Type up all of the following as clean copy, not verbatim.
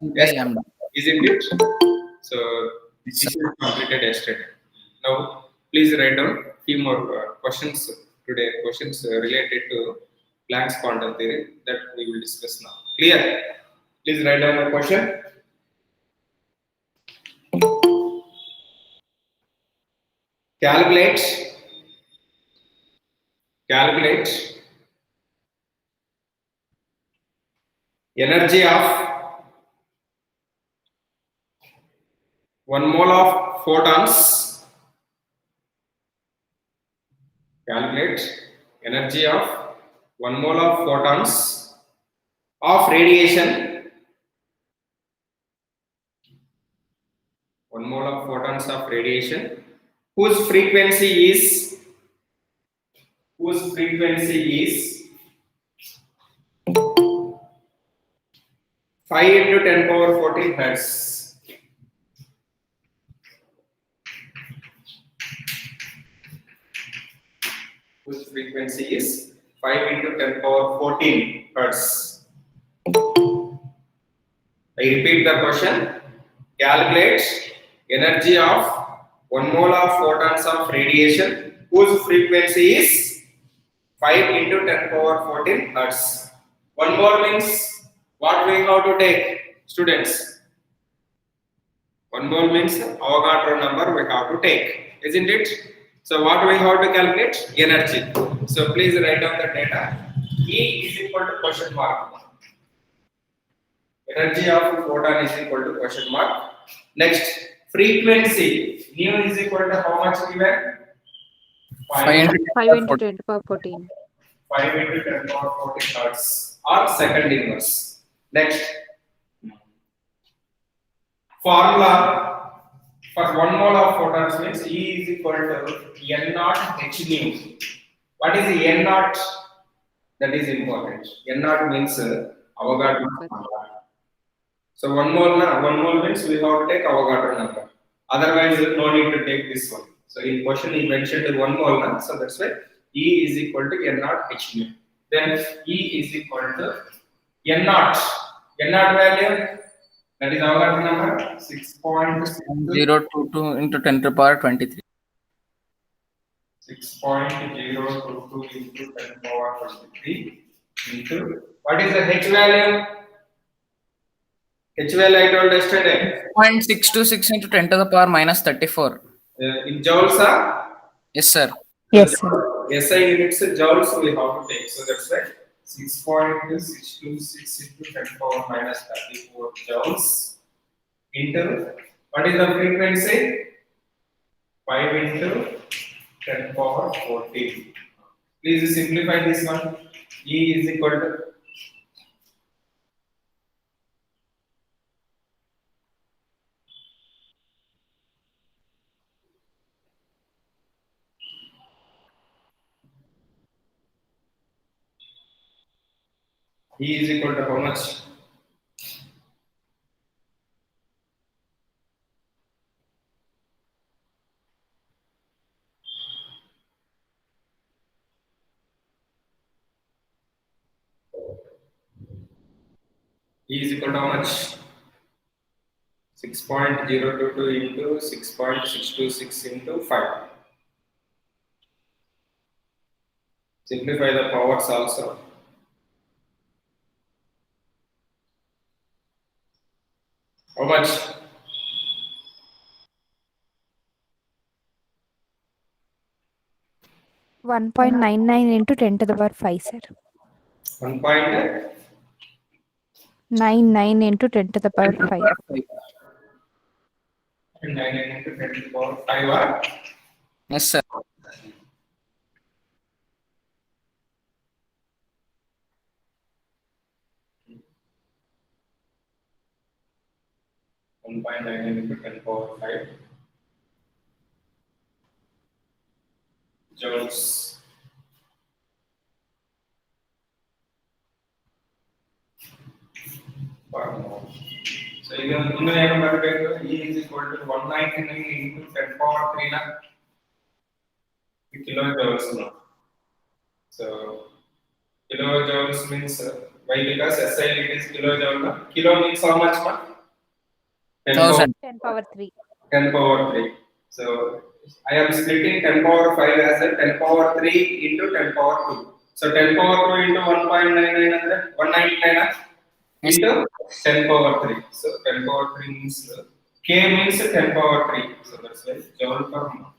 Yes, I am done. isn't it? So Yes, this sir. is completed yesterday. Now, please write down few more questions today. Questions related to Planck's quantum theory that we will discuss now. Clear? Please write down the question. Calculate. Calculate energy of 1 mole of photons. Calculate energy of 1 mole of photons of radiation. 1 mole of photons of radiation whose frequency is whose frequency is 5 into 10 power 14 hertz. Whose frequency is 5 into 10 power 14 hertz. I repeat the question. Calculate energy of 1 mole of photons of radiation whose frequency is 5 into 10 power 14 hertz. 1 mole means what we have to take, students? 1 mole means Avogadro number we have to take, isn't it? So what we have to calculate? Energy. So please write down the data. E is equal to question mark. Energy of photon is equal to question mark. Next, frequency. Nu is equal to how much given? 5 5, into 5 into 10 to power 14. 5 into 10 power 14 hertz or second inverse. Next, formula for 1 mole of photons means E is equal to N naught H nu. What is the N naught? That is important. N naught means Avogadro number. So 1 mole means we have to take Avogadro number. Otherwise, no need to take this one. So in question he mentioned 1 mole, na? So that's why E is equal to N naught H nu. Then E is equal to N naught. N naught value, that is Avogadro number 6.022 022 into 10 to the power 23. 6.022 into 10 power 23 into what is the H value? H value I told yesterday. 0.626 into 10 to the power minus 34. In joules, Yes, sir. Yes, sir. SI units joules we have to take. So that's right. 6.626 into 10 power minus 34 joules into what is the frequency? 5 into 10 power 14. Please simplify this one. E is equal to E is equal to how much? E is equal to how much? 6.022 into 6.626 into 5. Simplify the powers also. How much? 1.99 into 10 to the power 5, sir. 1.99 99 into 10 to the power 5. into 10 to the power 5 or Yes, sir. into 10 power 5 joules per mole. So ಇನ್ನು ಏನು ಬರಬೇಕು? E is equal to 199 into 10 power 3 na kilojoules now. So kilojoules means why? Because SI unit is kilojoule na. Kilo means how much ma? 10 1000. 10 power 3. 10 power 3. So I am splitting 10 power 5 as a 10 power 3 into 10 power 2. So 10 power 2 into 1.99 ಅಂದ್ರೆ 199 Yes. into 10 power 3. So 10 power 3 means K means 10 power 3. So that's why joule per mole.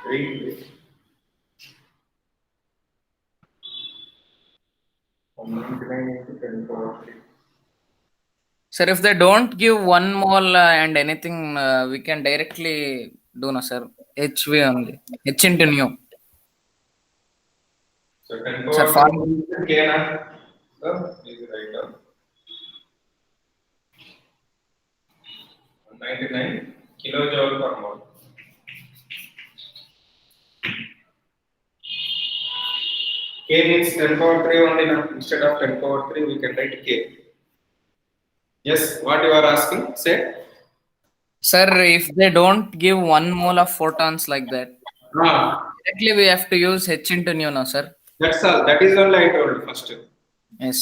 Wait. 199 into 10 power 3. Sir, if they don't give 1 mole and anything, we can directly do no, sir. HV only. H into nu. So 10 Sir, power for 3 is K na. So please write down. 199 kilojoule per mole. K means 10 power 3 only now. Instead of 10 power 3, we can write K. Yes, what you are asking? Say. sir, if they don't give 1 mole of photons like that, Ah, directly we have to use H into nu, no, sir. that's all. That is only I told first. Yes.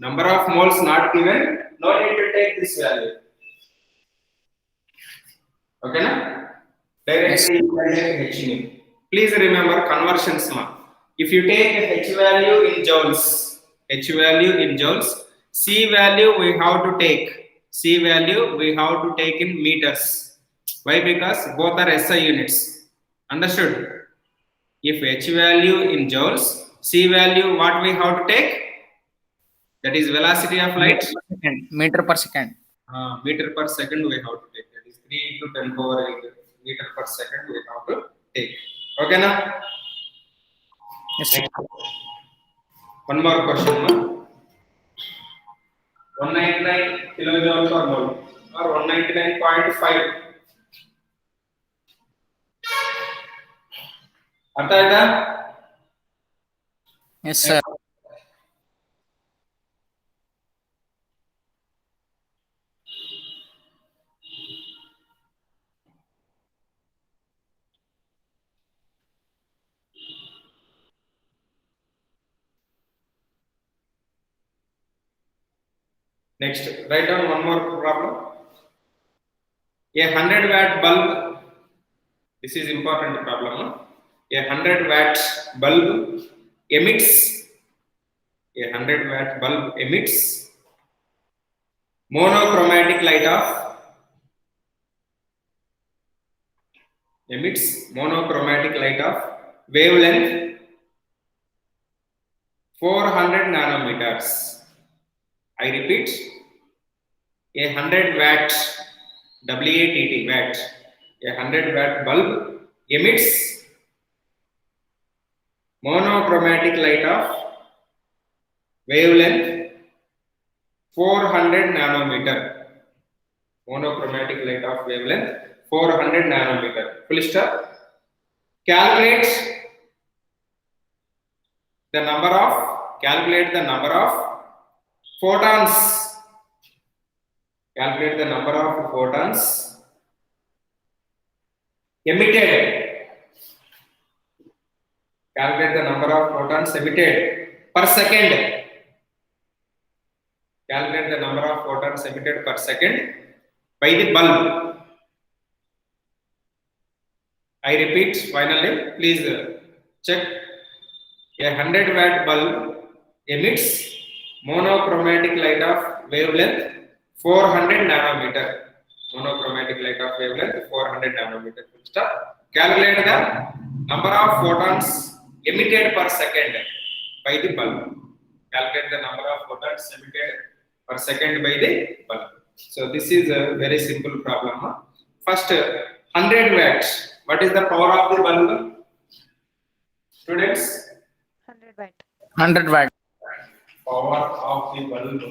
Number of moles not given. No need to take this value. Okay, na? Directly you can take H nu. Please remember conversions, ma. If you take H value in joules, C value we have to take. C value we have to take in meters. Why? Because both are SI units. Understood? If H value in joules, C value what we have to take? That is velocity of light. Meter per second. Meter per second we have to take. That is 3 into 10 power 8 meter per second we have to take. Okay, na? Yes, sir. One more question, ma. 199 kilojoule per mole or 199.5. ಅರ್ಥ ಆಯ್ತಾ? Yes, sir. Next, write down one more problem. A 100-watt bulb. This is important problem. No? A 100-watt bulb emits. A 100-watt bulb emits monochromatic light of. Emits monochromatic light of wavelength 400 nanometers. I repeat, a 100-watt WATT watt, a 100-watt bulb emits monochromatic light of wavelength 400 nanometer. Monochromatic light of wavelength 400 nanometer. Full stop. Calculate the number of photons. Calculate the number of photons emitted. Calculate the number of photons emitted per second. Calculate the number of photons emitted per second by the bulb. I repeat finally, please check. A 100-watt bulb emits monochromatic light of wavelength 400 nanometer. Monochromatic light of wavelength 400 nanometer. Stop. Calculate the number of photons emitted per second by the bulb. Calculate the number of photons emitted per second by the bulb. So this is a very simple problem. First, 100 watts. What is the power of the bulb? Students? 100 watt. 100 watt. Power of the bulb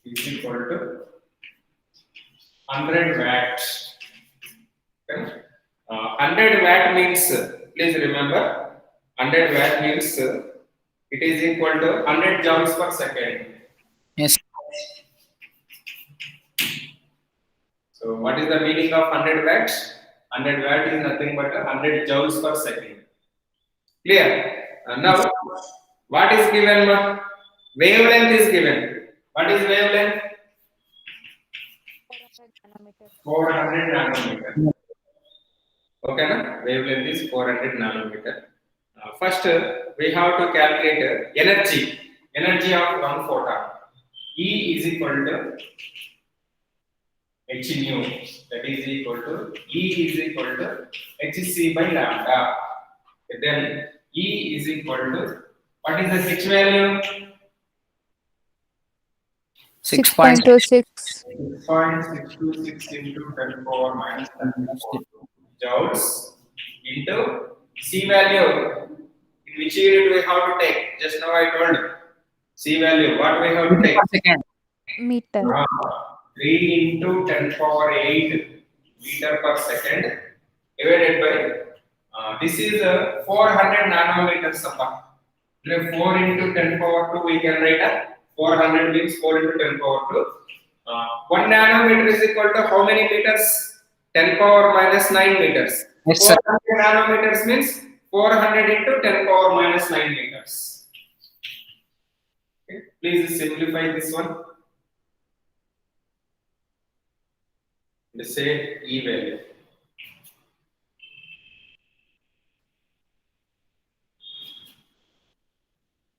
is equal to 100 watts. Okay? 100 watt means, please remember, 100 watt means it is equal to 100 joules per second. Yes. So what is the meaning of 100 watts? 100 watt is nothing but 100 joules per second. Clear? Now, what is given? Wavelength is given. What is wavelength? 400 nanometer. Okay, na? Wavelength is 400 nanometer. First, we have to calculate energy of one photon. E is equal to h nu. That is equal to E is equal to hc by lambda. Then E is equal to, what is the h value? 6.26. 6.626 into 10 power minus 34 joules into C value. In which unit we have to take? Just now I told you. C value. What we have to take? Per second. Meter. 3 into 10 power 8 meter per second divided by this is 400 nanometers. 4 into 10 power 2 we can write up. 400 means 4 into 10 power 2. 1 nanometer is equal to how many meters? 10 power minus 9 meters. Yes, sir. 400 nanometers means 400 into 10 power minus 9 meters. Okay. Please simplify this one. Let's say E value.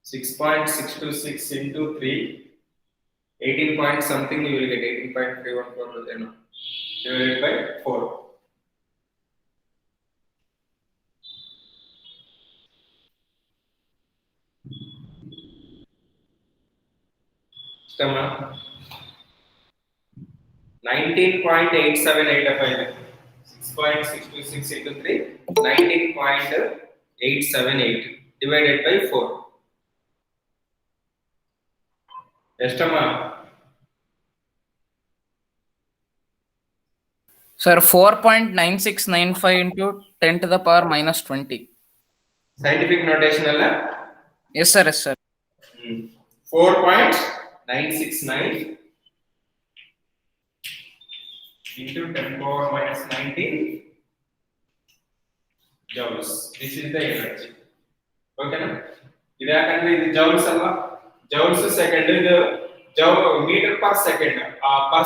Six point 626 into 3, 18 point something you will get 18.314 divided by 4. Stomach 19.878 6.626 into 3, 19.878 divided by 4. Stomach Sir, 4.9695 into 10 to the power minus 20. scientific notation alla? Yes, sir. Yes, sir. 4.969 into 10 power minus 19 joules. This is the energy. Okay, na? This joules alla? Joules second meter per second. Per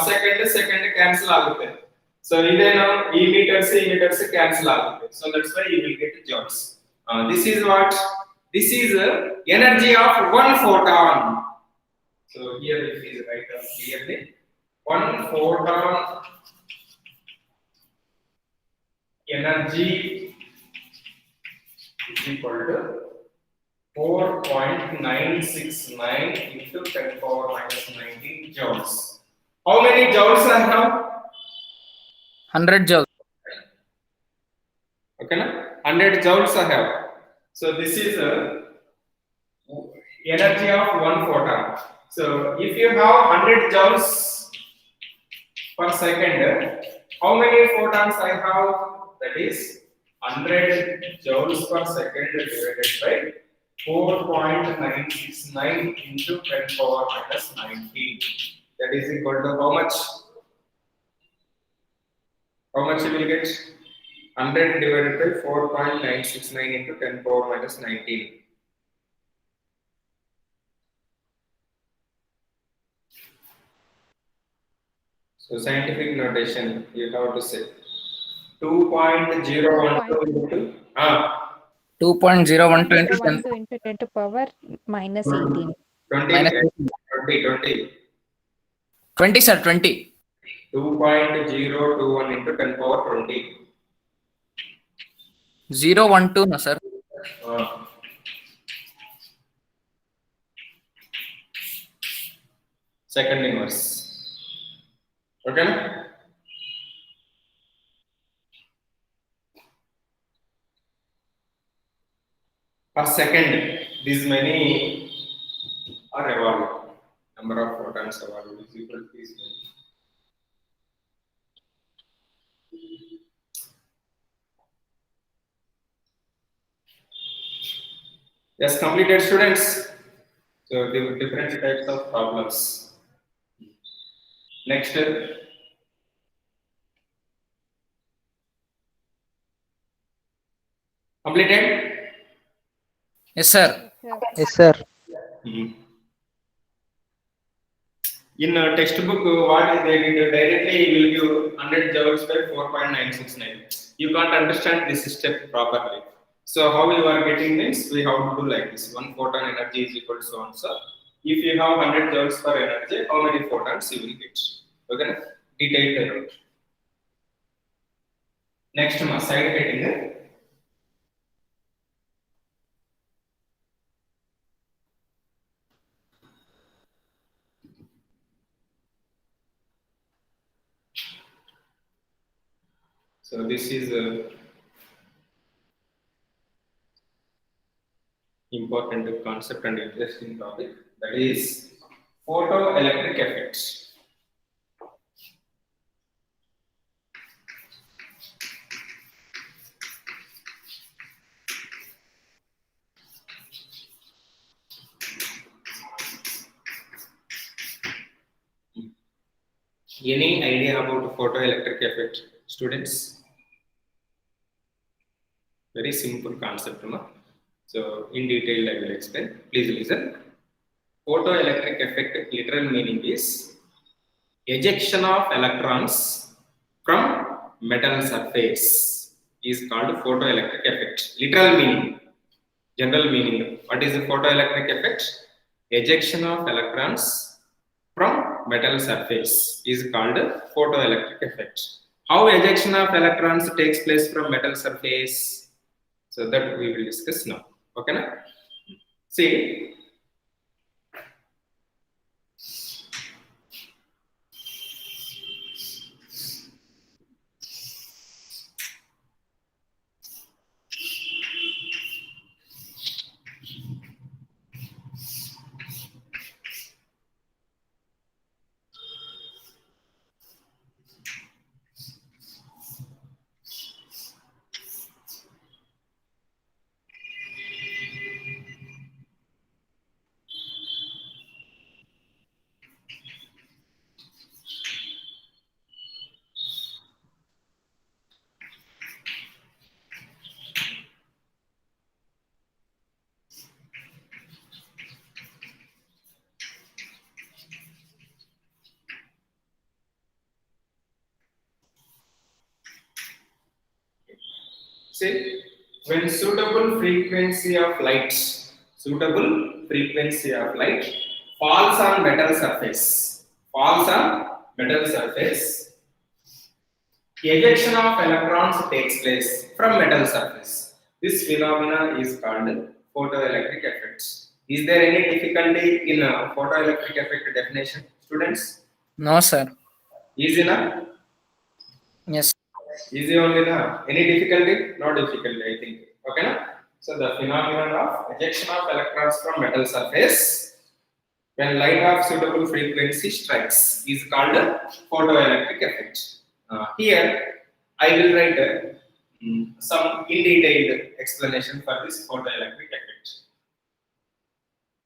second cancel agutte. So now E meters cancel agutte. So that's why you will get joules. This is what? This is energy of one photon. So here it is right down clearly. One photon energy is equal to 4.969 into 10 power minus 19 joules. How many joules I have? 100 joules. Okay, na? 100 joules I have. So this is energy of one photon. So if you have 100 joules per second, how many photons I have? That is 100 joules per second divided by 4.969 into 10 power minus 19. That is equal to how much? How much you will get? 100 divided by 4.969 into 10 power minus 19. So scientific notation you have to say 2.012 into 2.012 into 10 0.012 into 10 to power minus 18. 20, minus 20, sir. 20. 2.021 into 10 power 20. 012, no, sir. Second inverse. Okay, na? Per second, these many are evolved. Number of photons evolved is equal to these many. Yes, completed students. So the different types of problems. Next. Completed? Yes, sir. Yes, sir. In a textbook, what they did directly will give 100 joules by 4.969. You can't understand this step properly. So how you are getting this? We have to do like this. One photon energy is equal to so and so. If you have 100 joules per energy, how many photons you will get? Okay, detailed route. Next, side heading. So this is a important concept and interesting topic, that is photoelectric effects. Any idea about photoelectric effect, students? Very simple concept, no? So in detail I will explain. Please listen. Photoelectric effect literal meaning is ejection of electrons from metal surface is called photoelectric effect. Literal meaning. General meaning. What is the photoelectric effect? Ejection of electrons from metal surface is called photoelectric effect. How ejection of electrons takes place from metal surface? So that we will discuss now. Okay, na? See, see, when suitable frequency of light falls on metal surface, ejection of electrons takes place from metal surface. This phenomena is called photoelectric effect. Is there any difficulty in photoelectric effect definition, students? No, sir. Easy enough? Yes. Easy only now. Any difficulty? No difficulty, I think. Okay, na? So the phenomenon of ejection of electrons from metal surface when light of suitable frequency strikes is called photoelectric effect. Here I will write some in detailed explanation for this photoelectric effect.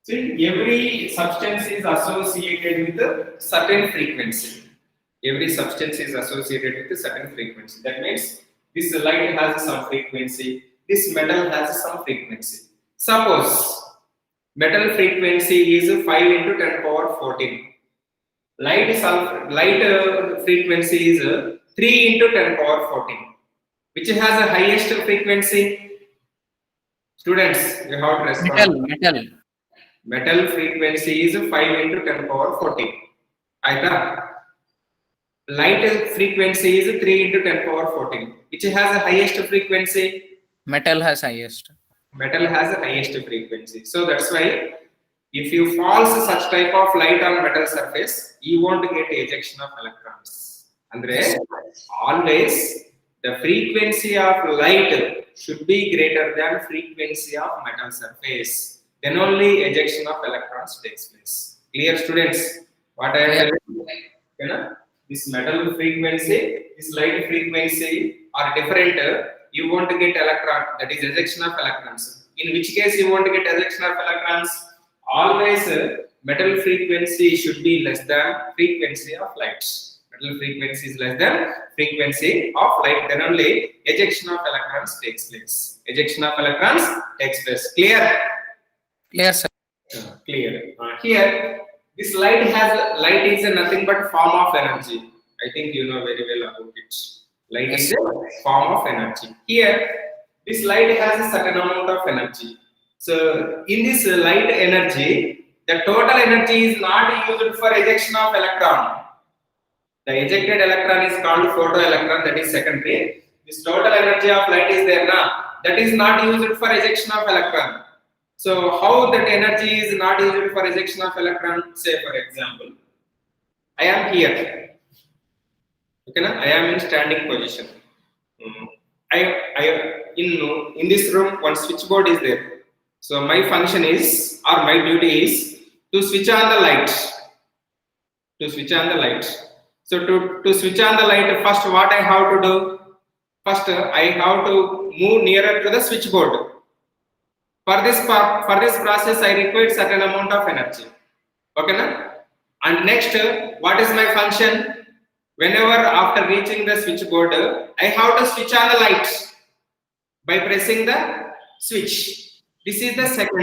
See, every substance is associated with a certain frequency. Every substance is associated with a certain frequency. That means this light has some frequency, this metal has some frequency. Suppose metal frequency is 5 into 10 power 14. Light frequency is 3 into 10 power 14. Which has the highest frequency? Students, you have to respond. Metal frequency is 5 into 10 power 14. Aita? Light frequency is 3 into 10 power 14. Which has the highest frequency? Metal has highest. Metal has the highest frequency. So that's why if you false such type of light on metal surface, you won't get ejection of electrons. Andre, always the frequency of light should be greater than frequency of metal surface. Then only ejection of electrons takes place. Clear, students? What I am telling you? You know, this metal frequency, this light frequency are different. You won't get electron, that is ejection of electrons. In which case you won't get ejection of electrons? Always metal frequency should be less than frequency of light. Metal frequency is less than frequency of light, then only ejection of electrons takes place. Ejection of electrons takes place. Clear? Clear, sir. Clear. Here, this light is nothing but form of energy. I think you know very well about it. Light Yes. is a form of energy. Here, this light has a certain amount of energy. So, in this light energy, the total energy is not used for ejection of electron. The ejected electron is called photoelectron, that is secondary. This total energy of light is there now. That is not used for ejection of electron. So how that energy is not used for ejection of electron? Say for example, I am here. Okay, na? I am in standing position. In this room one switchboard is there. So my function is, or my duty is to switch on the light. To switch on the light. So to switch on the light, first what I have to do? First I have to move nearer to the switchboard. For this process, I require certain amount of energy. Okay, na? And next, what is my function? Whenever after reaching the switchboard, I have to switch on the light by pressing the switch. This is the second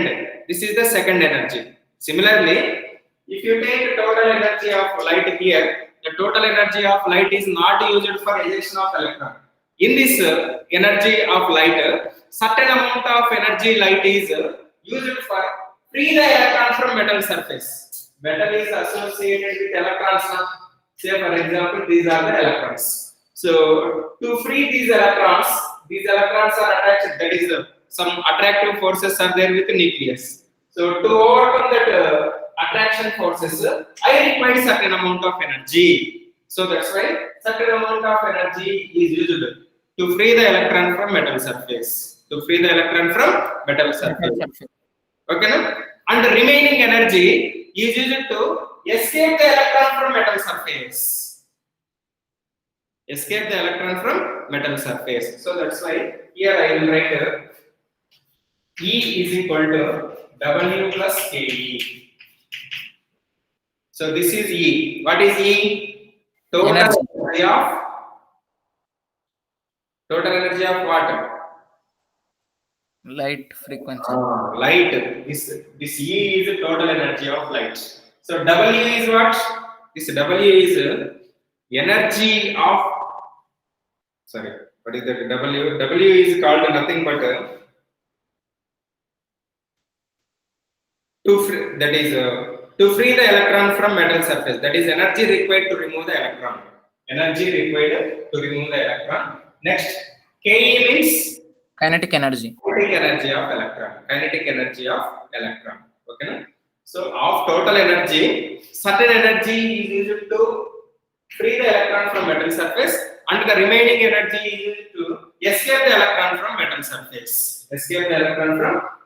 energy. Similarly, if you take total energy of light here, the total energy of light is not used for ejection of electron. In this energy of light, certain amount of energy light is used for free the electron from metal surface. Metal is associated with electrons. Say for example, these are the electrons. So to free these electrons are attached. That is some attractive forces are there with the nucleus. So to overcome that attraction forces, I require certain amount of energy. So that's why certain amount of energy is used to free the electron from metal surface. Okay, no? And the remaining energy is used to escape the electron from metal surface. So that's why here I will write E is equal to W plus KE. So this is E. What is E? Total energy of what? Light frequency. Light. This E is the total energy of light. So W is what? This W is energy of. Sorry, what is that? W is called nothing but to free the electron from metal surface. That is energy required to remove the electron. Next, Ke means Kinetic energy. Kinetic energy of electron. Okay, na? So of total energy, certain energy is used to free the electron from metal surface, and the remaining energy is used to escape the electron from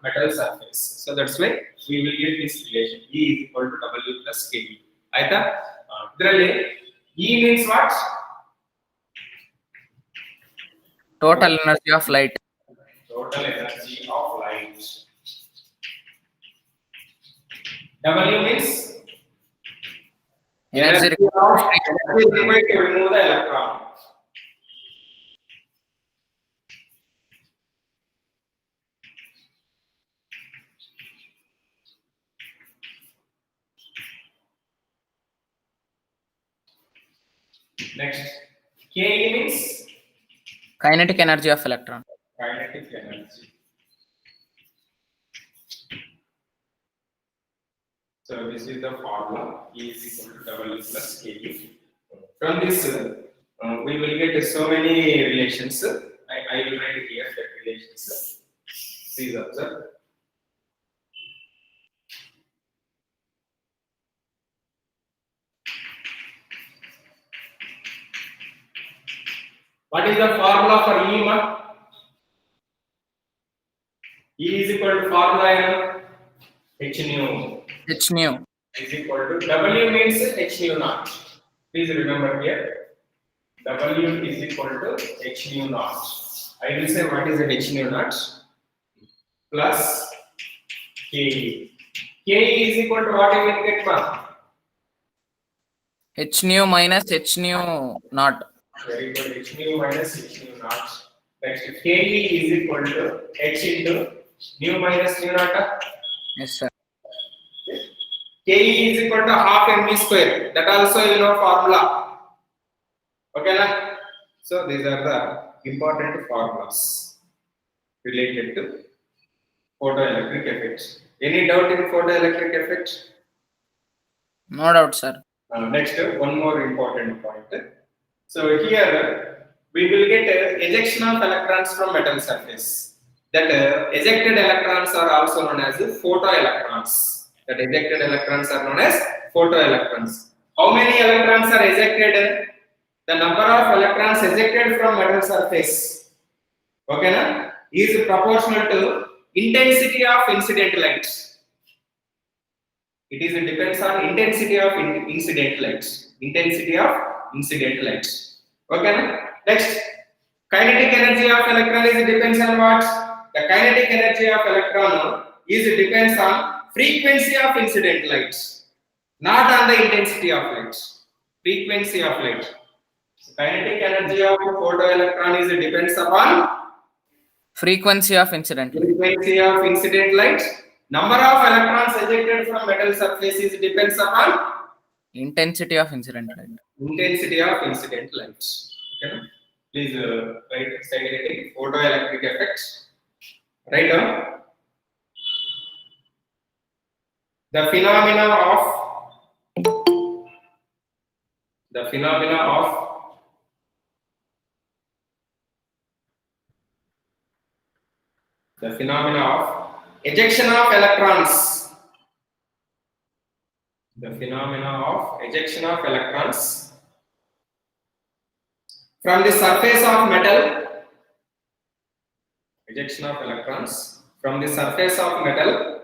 metal surface. So that's why we will get this relation. E is equal to W plus Ke. Aita? Idralli E means what? Total energy of light. Total energy of light. W means Energy required to remove the electron. Next, Ke means kinetic energy of electron. kinetic energy. So this is the formula. E is equal to W plus Ke. From this, we will get so many relations. I will write here the relations. Please observe. What is the formula for E? E is equal to formula H nu. H nu. Is equal to W means H nu naught. Please remember here. W is equal to H nu naught. I will say what is the H nu naught plus Ke. Ke Ke is equal to what you will get, ma? H nu minus H nu naught. Very good. H nu minus H nu naught. Next, Ke is equal to H into nu minus nu naught. Yes, sir. Ke is equal to half mv square. That also you know formula. Okay, na? So these are the important formulas related to photoelectric effects. Any doubt in photoelectric effect? No doubt, sir. Next, one more important point. So here we will get ejection of electrons from metal surface. That ejected electrons are also known as photoelectrons. That ejected electrons are known as photoelectrons. How many electrons are ejected? The number of electrons ejected from metal surface, okay, na, is proportional to intensity of incident light. It depends on intensity of incident light. Intensity of incident light. Okay, na? Next, kinetic energy of electron is depends on what? The kinetic energy of electron is depends on frequency of incident light, not on the intensity of light. Frequency of light. So kinetic energy of photoelectron is depends upon Frequency of incident light. frequency of incident light. Number of electrons ejected from metal surface is depends upon Intensity of incident light. intensity of incident light. Okay, please write side heading photoelectric effects. Write down the phenomena of ejection of electrons. The phenomena of ejection of electrons from the surface of metal. Ejection of electrons from the surface of metal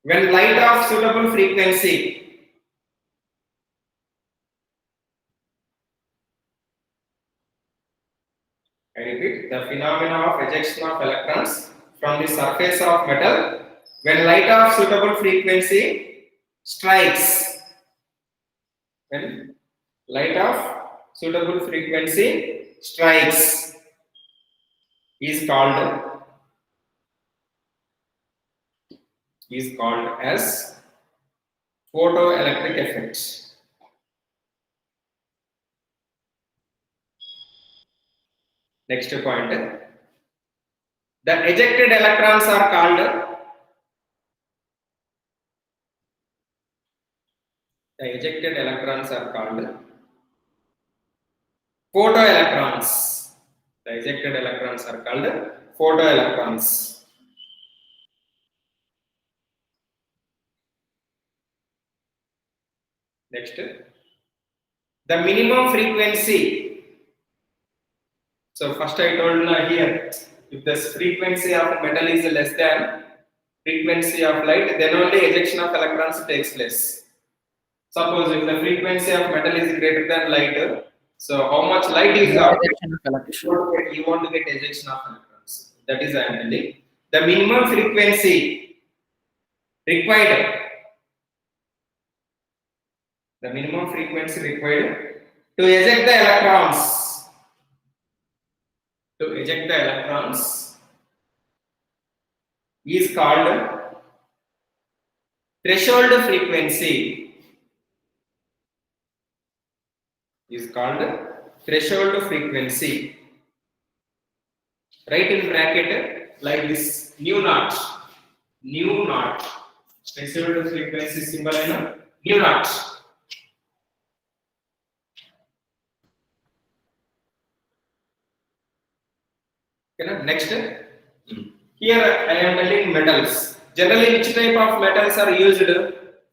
when light of suitable frequency I repeat, the phenomena of ejection of electrons from the surface of metal when light of suitable frequency strikes. When light of suitable frequency strikes is called as photoelectric effect. Next point, the ejected electrons are called photoelectrons. The ejected electrons are called photoelectrons. Next, the minimum frequency. So first I told here, if the frequency of metal is less than frequency of light, then only ejection of electrons takes place. Suppose if the frequency of metal is greater than light, so how much light is out? You want to get ejection of electrons. That is I am telling. The minimum frequency required. The minimum frequency required to eject the electrons. To eject the electrons is called threshold frequency. Is called threshold frequency. Write in bracket like this nu naught. Nu naught. Threshold frequency symbol is nu naught. Okay, next. Here I am telling metals. Generally, which type of metals are used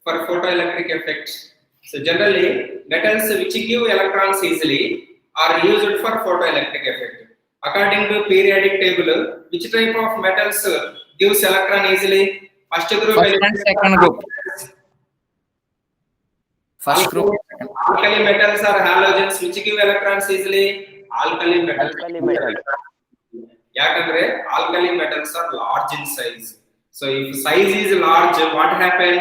for photoelectric effects? So generally, metals which give electrons easily are used for photoelectric effect. According to periodic table, which type of metals gives electron easily? First group. First and second group. First group. Alkali metals are halogens which give electrons easily. Alkali metals. ಯಾಕಂದ್ರೆ alkali metals are large in size. So if size is large, what happen?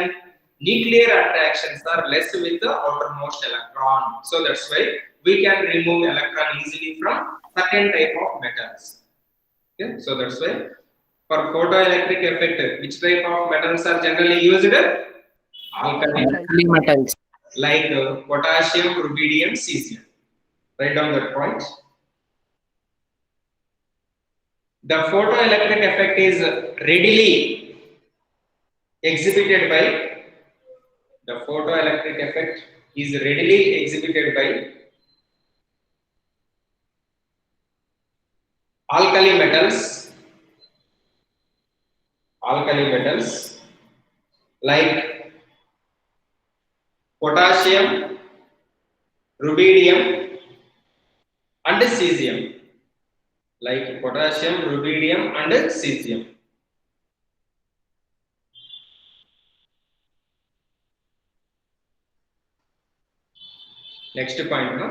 Nuclear attractions are less with the outermost electron. So that's why we can remove electron easily from certain type of metals. Okay, so that's why for photoelectric effect, which type of metals are generally used? Alkali, Alkali metals. like potassium, rubidium, cesium. Write down that point. The photoelectric effect is readily exhibited by alkali metals like potassium, rubidium and cesium. Like potassium, rubidium and cesium. Next point, no?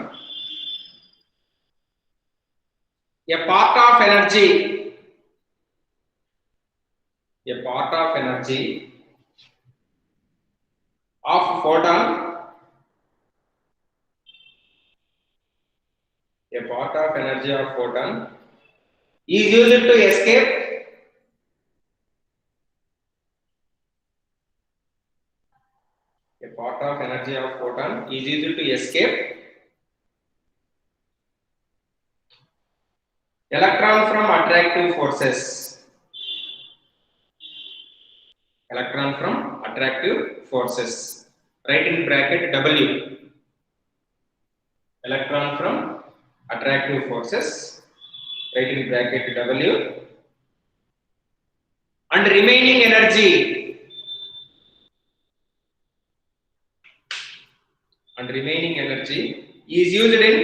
A part of energy of photon is used to escape electron from attractive forces. Write in bracket W. Electron from attractive forces. Write in bracket W. And remaining energy is used in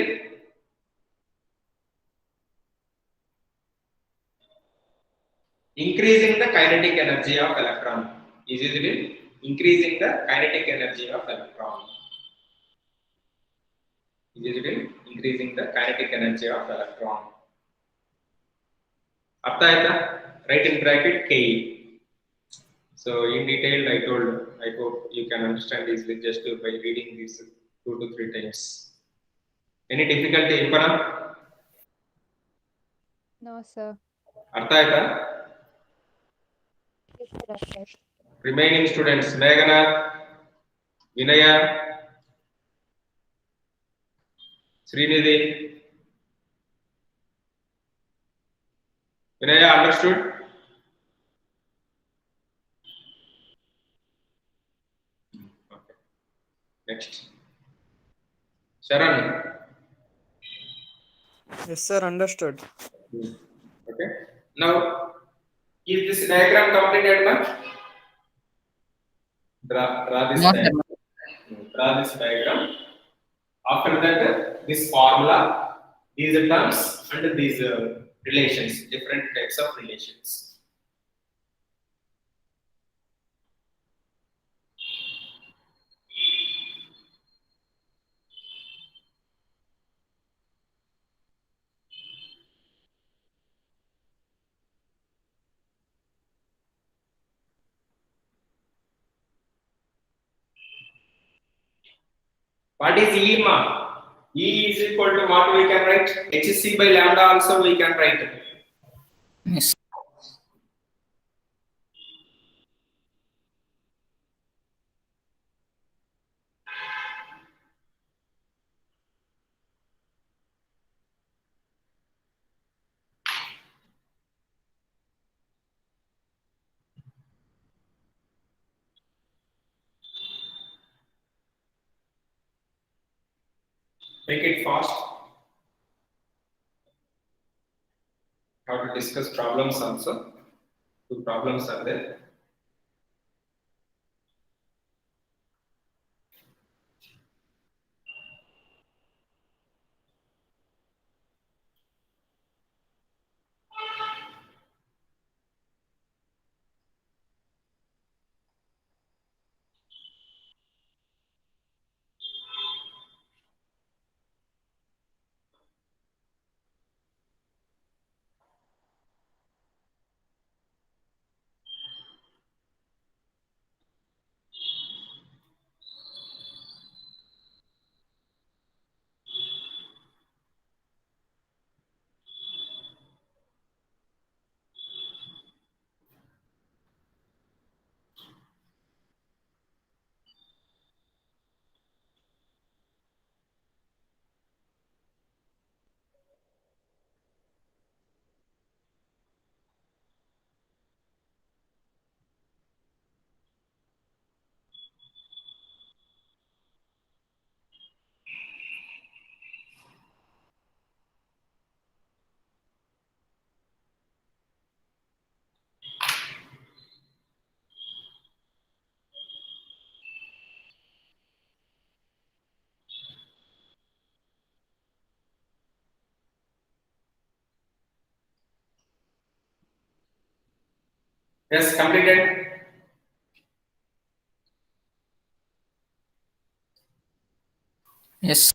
increasing the kinetic energy of electron. ಅರ್ಥ ಆಯ್ತಾ? Write in bracket Ke. So in detail I told. I hope you can understand this with just by reading this 2 to 3 times. Any difficulty, Impana? No, sir. ಅರ್ಥ ಆಯ್ತಾ? Yes, sir, sir. Remaining students, Meghana, Vinaya, Srinidhi. Vinaya, understood? Okay. Next. Sharan. Yes, sir, understood. Okay. Now, is this diagram completed, ma? Draw this No, sir. diagram. Draw this diagram. After that, this formula, these terms and these relations, different types of relations. What is E, ma? E is equal to what we can write? Hc by lambda also we can write. Yes. Make it fast. How to discuss problems also. 2 problems are there. Yes, completed. Yes.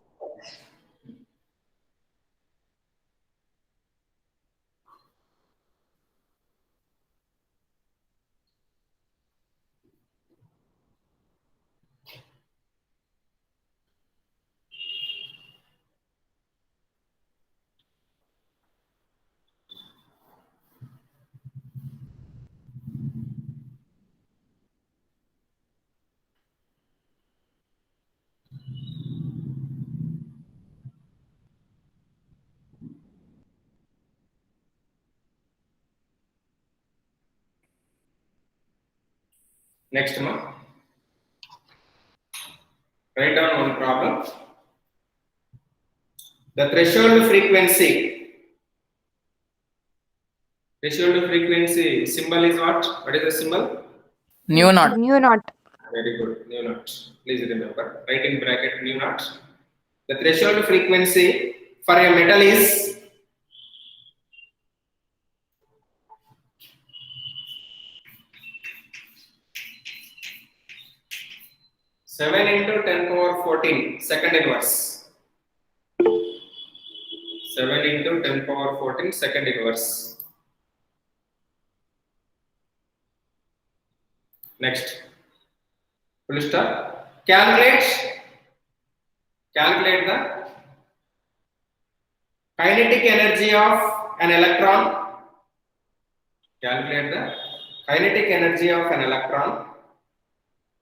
Next one. Write down one problem. The threshold frequency. Threshold frequency symbol is what? What is the symbol? New not. Mu naught. Very good. Nu naught. Please remember. Write in bracket nu naught. The threshold frequency for a metal is 7 into 10 power 14 second inverse. 7 into 10 power 14 second inverse. Next. Full stop. Calculate the kinetic energy of an electron. Calculate the kinetic energy of an electron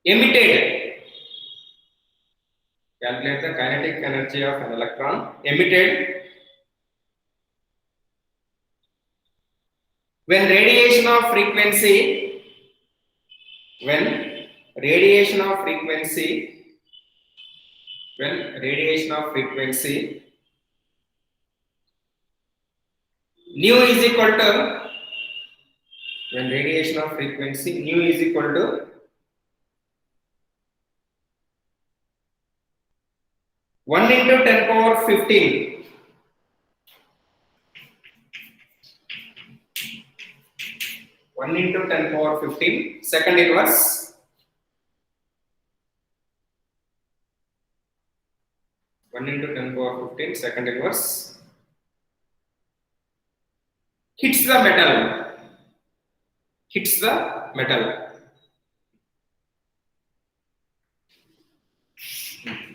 emitted. Calculate the kinetic energy of an electron emitted when radiation of frequency nu is equal to 1 into 10 power 15. 1 into 10 power 15 second inverse. 1 into 10 power 15 second inverse hits the metal.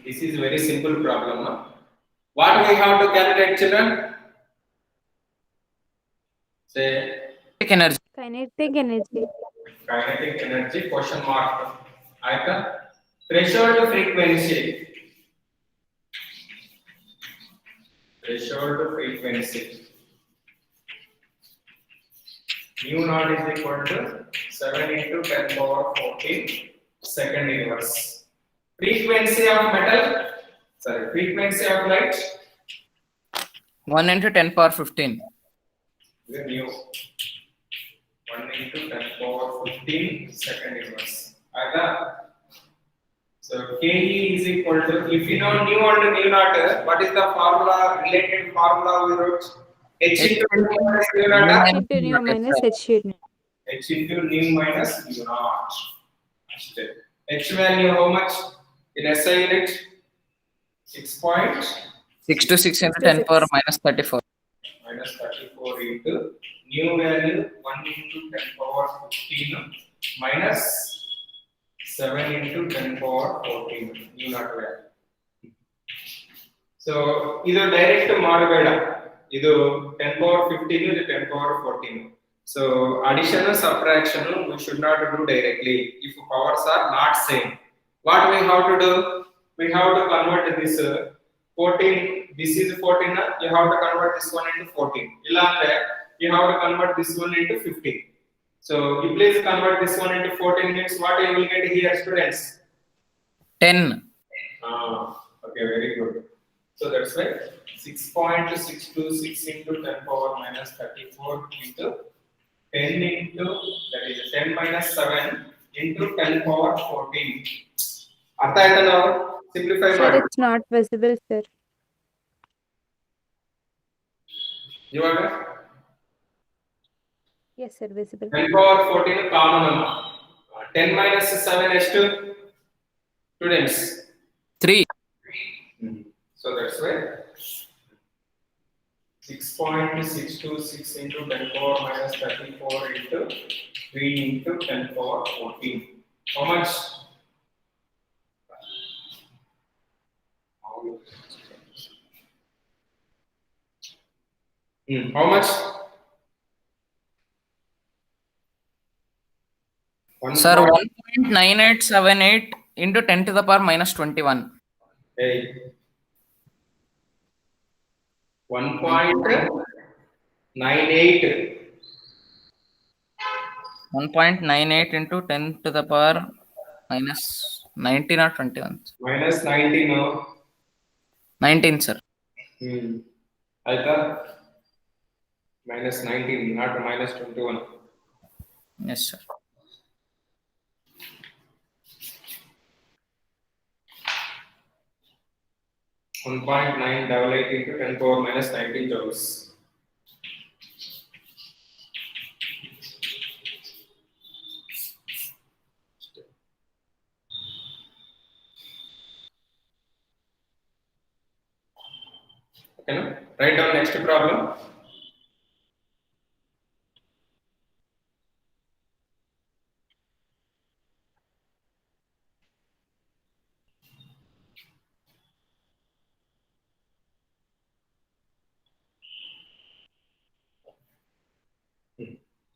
This is very simple problem. No? What we have to calculate, children? Say Energy. Kinetic energy. kinetic energy question mark. Icon. Threshold frequency. Nu naught is equal to 7 into 10 power 14 second inverse. Frequency of light. 1 into 10 power 15. The mu 1 into 10 power 15 second inverse. So Ke is equal to, if you know nu and mu naught, what is the related formula we wrote? H into nu minus mu naught. Into nu minus H unit. H into nu minus mu naught. H value how much in SI unit? 6 to 6 into 10 power minus 34. Minus 34 into new value 1 into 10 power 15 minus 7 into 10 power 14 new naught value. So this direct modify. This 10 power 15 is 10 power 14. So addition and subtraction we should not do directly if powers are not same. What we have to do? We have to convert this 14. This is 14. You have to convert this one into 14. You have to convert this one into 15. So you please convert this one into 14 means what you will get here, students? 10. Okay, very good. So that's why 6.626 into 10 power minus 34 into 10 into, that is 10 minus 7 into 10 power 14. Artha aita now? Simplify. Sir, it's not visible, sir. You are Yes, sir, visible. 10 power 14 common number. 10 minus 7 is to students. 3. So that's why 6.626 into 10 power minus 34 into 3 into 10 power 14. How much? How much? Sir, 1.9878 into 10 to the power minus 21. Hey. 1.98. 1.98 into 10 to the power minus 19 or 21. Minus 19. No? 19, sir. Aita? Minus 19, not minus 21. Yes, sir. One 1.988 into 10 power minus 19 joules. Okay, no? Write down next problem.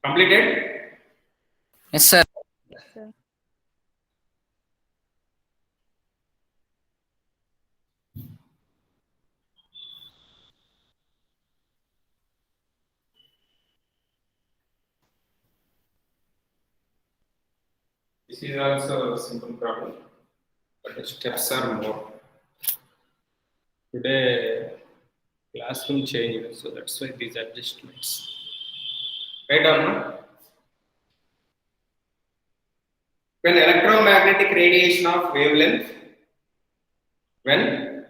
Completed? Yes, sir. Sir. This is also a simple problem, but the steps are more. Today, classroom changed, so that's why these adjustments. Right on, no? When electromagnetic radiation of wavelength, 300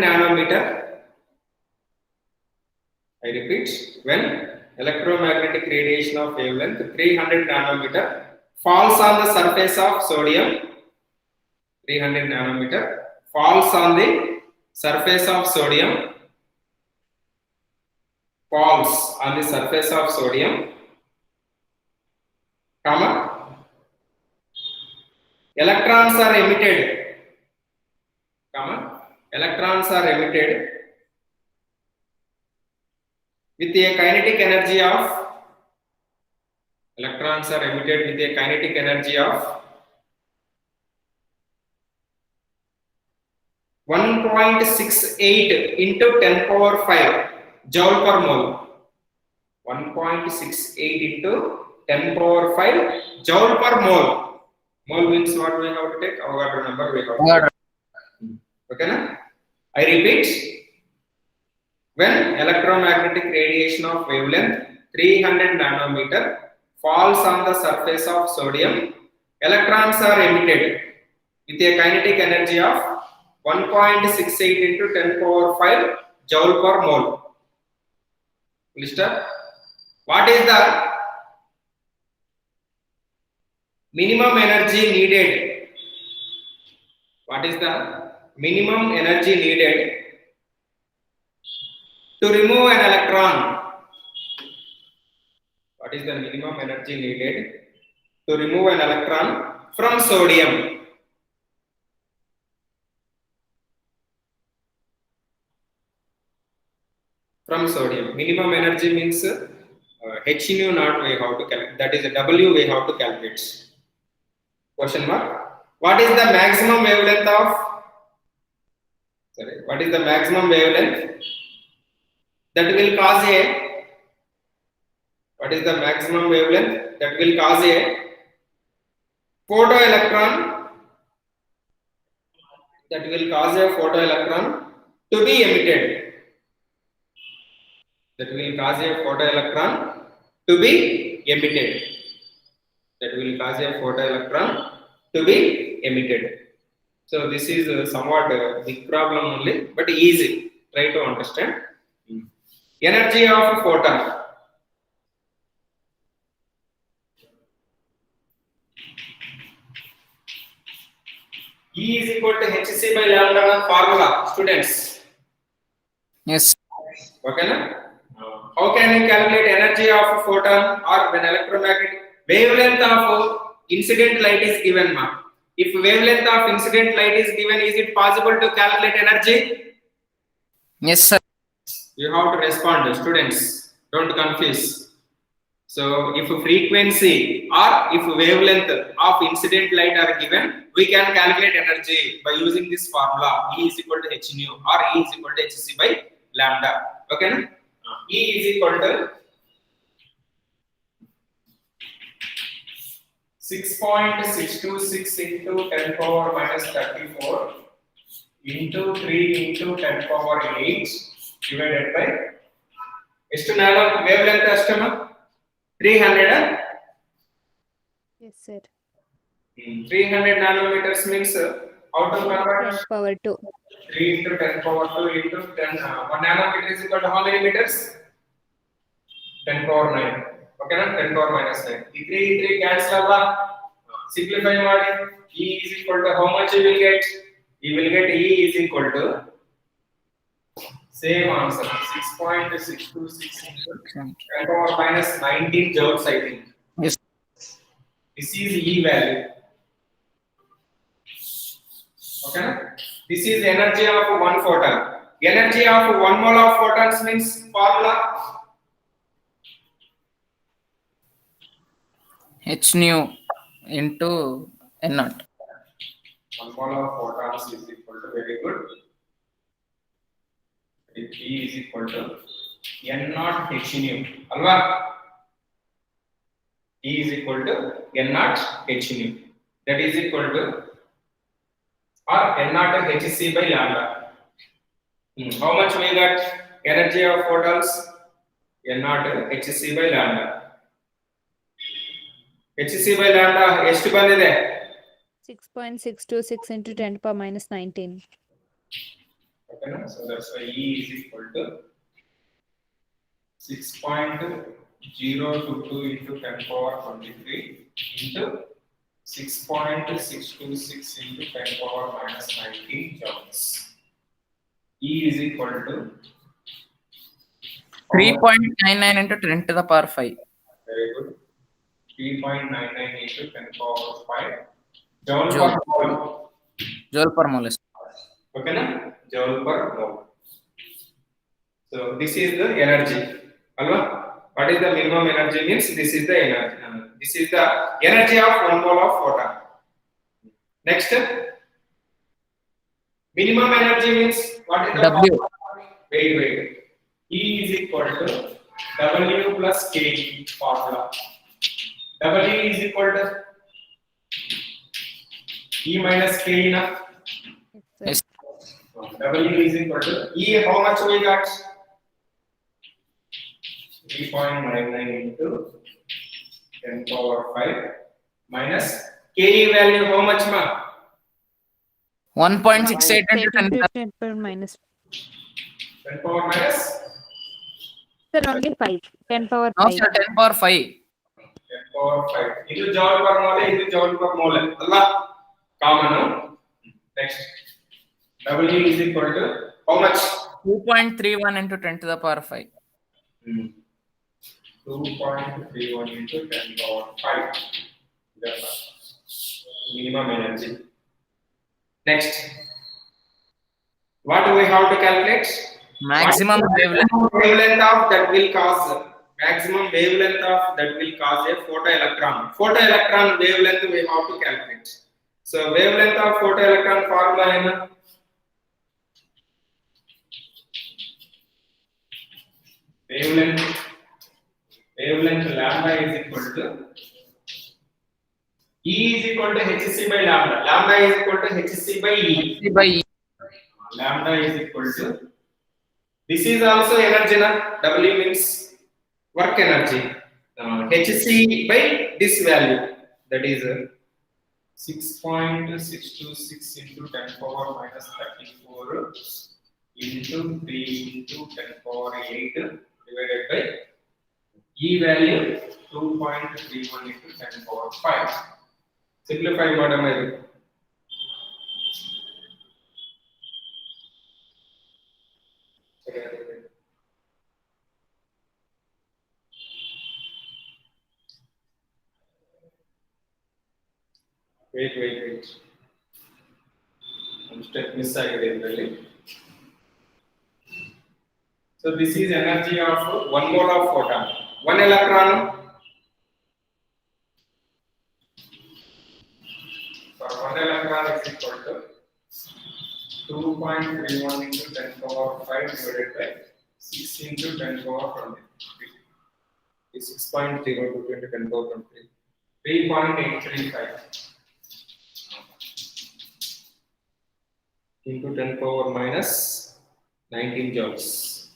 nanometer. I repeat, when electromagnetic radiation of wavelength 300 nanometer falls on the surface of sodium, 300 nanometer falls on the surface of sodium, comma, electrons are emitted, with a kinetic energy of 1.68 into 10 power 5 joule per mole. 1.68 into 10 power 5 joule per mole. Mole means what we have to take? Avogadro number we have to take. Okay, na? I repeat. When electromagnetic radiation of wavelength 300 nanometer falls on the surface of sodium, electrons are emitted with a kinetic energy of 1.68 into 10 power 5 joule per mole. Understand? What is the minimum energy needed? What is the minimum energy needed to remove an electron? What is the minimum energy needed to remove an electron from sodium? Minimum energy means H nu not we have to calculate. That is a W we have to calculate. Question mark. What is the maximum wavelength that will cause a photoelectron to be emitted? So this is somewhat big problem only, but easy. Try to understand. Energy of a photon. E is equal to hc by lambda formula, students. Yes. Okay na? How can we calculate energy of a photon or when electromagnetic wavelength of incident light is given, ma? If wavelength of incident light is given, is it possible to calculate energy? Yes, sir. You have to respond, students. Don't confuse. So, if frequency or if wavelength of incident light are given, we can calculate energy by using this formula. E is equal to h nu or E is equal to hc by lambda. Okay, na? E is equal to 6.626 into 10 power minus 34 into 3 into 10 power 8 divided by ಎಷ್ಟು nano wavelength ಅಷ್ಟಮ 300. Yes, sir. 300 nanometers means how to convert 10 power 2. 3 into 10 power 2 into 10 1 nanometer is equal to how many meters? 10 power 9. Okay na? 10 power minus 9. ಈ 3 cancel alla, simplify ಮಾಡಿ. E is equal to how much you will get? You will get E is equal to same answer 6.626 into 10 power minus 19 joules, I think. Yes. This is E value. Okay, this is the energy of one photon. Energy of 1 mole of photons means formula H nu into n naught. 1 mole of photons is equal to, very good, E is equal to n naught h nu, alva? E is equal to n naught h nu, that is equal to or n naught hc by lambda. How much we got energy of photons? n naught hc by lambda. hc by lambda ಎಷ್ಟು ಬಂದಿದೆ? 6.626 into 10 power minus 19. Okay, no? So that's why E is equal to 6.022 into 10 power 23 into 6.626 into 10 power minus 19 joules. E is equal to 3.99 into 10 to the power 5. very good, 3.99 into 10 power 5 joule Joule. per mole. Joule per mole. Okay, na? Joule per mole. So this is the energy, alva? What is the minimum energy means this is the energy. This is the energy of 1 mole of photon. Next, minimum energy means what is the W. Wait. E is equal to W plus K formula. W is equal to E minus K na. Yes, sir. Yes. W is equal to E, how much we got? 3.99 into 10 power 5 minus K value how much ma? 1.68 into 10 to the 10 power minus. 10 power minus Sir, only 5. 10 power no, 5. sir, 10 power 5. 10 power 5. ಇದು joule per mole, ಇದು joule per mole ಅಲ್ಲ? Common. Next, W is equal to how much? 2.31 into 10 to the power 5. 2.31 into 10 power 5. That's minimum energy. Next, what do we have to calculate? Maximum wavelength. Wavelength of that will cause maximum wavelength of that will cause a photoelectron. Photoelectron wavelength we have to calculate. So wavelength of photoelectron formula is wavelength lambda is equal to E is equal to hc by lambda. Lambda is equal to hc by E. By E. Lambda is equal to, this is also energy na, W means work energy. Hc by this value, that is 6.626 into 10 power minus 34 into 3 into 10 power 8 divided by E value 2.31 into 10 power 5. Simplify madam. Wait. One step miss really. So this is energy of 1 mole of photon. 1 electron. For 1 electron is equal to 2.31 into 10 power 5 divided by 6 into 10 power 20. Is 6.02 into 10 power 20. 3.835 into 10 power minus 19 joules.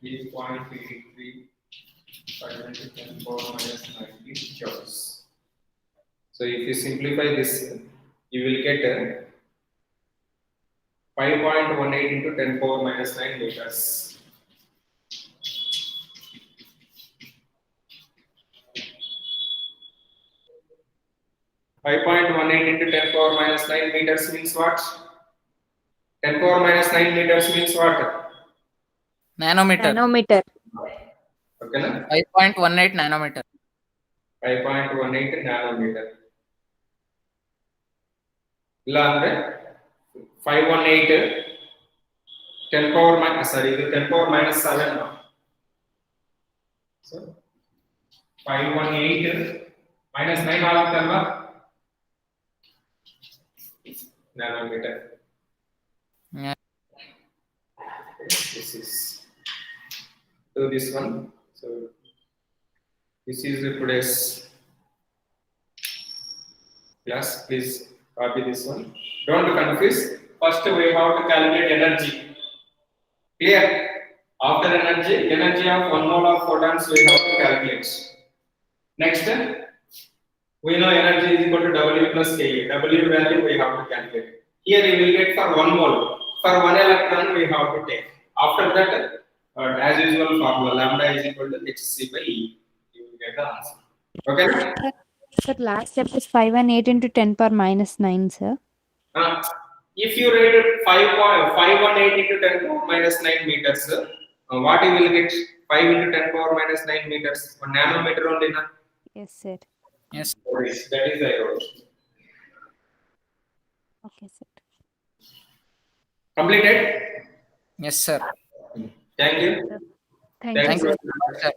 3.835 into 10 power minus 19 joules. So if you simplify this, you will get 5.18 into 10 power minus 9 meters. Five point 18 into 10 power minus 9 meters means what? 10 power minus 9 meters means what? Nanometer. Nanometer. Okay, na? 5.18 nanometer. 5.18 nanometer. ಇಲ್ಲ ಅಂದ್ರೆ 518 10 power minus 10 power minus 7 now. So 518 minus 9 ಆಗುತ್ತಲ್ವಾ nanometer. Yeah. This is so this one. So this is today's class. Please copy this one. Don't confuse. First we have to calculate energy. Clear? After energy of 1 mole of photons we have to calculate. Next, we know energy is equal to W plus Ka. W value we have to calculate. Here we will get for 1 mole. For 1 electron we have to take. After that, as usual formula lambda is equal to hc by E. You will get the answer. Okay? Sir, last step is 518 into 10 power minus 9, sir. If you rate 5.518 into 10 power minus 9 meters, what you will get? 5 into 10 power minus 9 meters. 1 nanometer only, na? Yes, sir. Yes. That is the error. Okay, sir. Completed? Yes, sir. Thank you. Thank Thank you, you. sir. Sir.